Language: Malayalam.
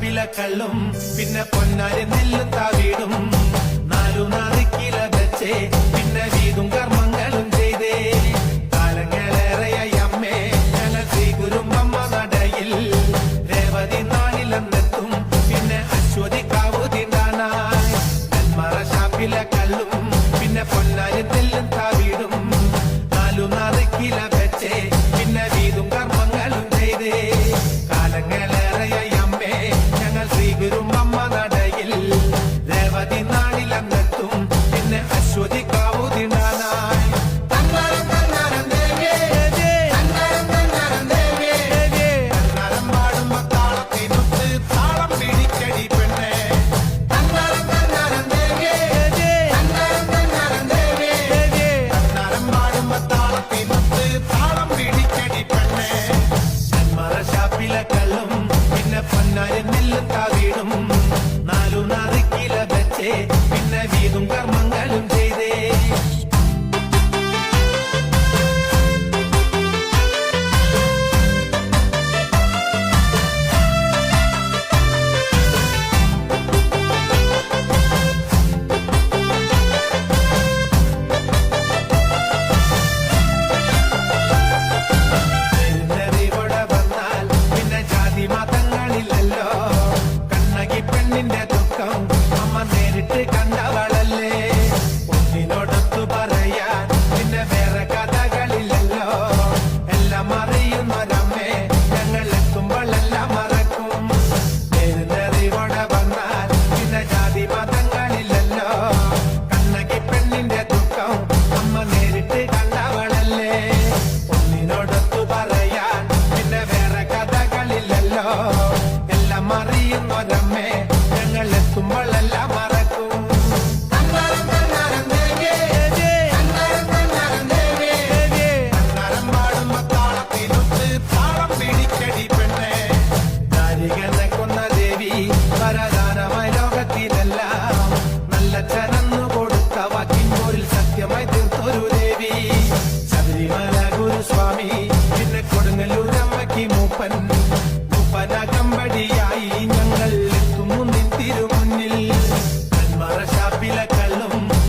കള്ളും പിന്നെ പൊന്നാരി നെല്ലും താവീടും നാലു നാറിക്കില വെച്ചേ പിന്നെ വീതും കർമ്മങ്ങളും ചെയ്തേ കാലങ്ങളേറെയായി അമ്മേ ഞങ്ങൾ ശ്രീ ഗുരുമ്പമ്മ നടയിൽ രേവതി നാളിലെന്നെത്തും പിന്നെ അശ്വതി കാവുതിണ്ടാനായി നെന്മറ ഷാപ്പിലെ കള്ളും പിന്നെ പൊന്നാരി നെല്ലും താവീടും നാലു നാറിക്കില വെച്ചേ പിന്നെ വീതും കർമ്മങ്ങളും ചെയ്തേ കാലങ്ങളേറെയായി ശ്രീ ഗുരുമ്പമ്മ നടയിൽ രേവതി നാളിലെന്നെത്തും പിന്നെ അശ്വതി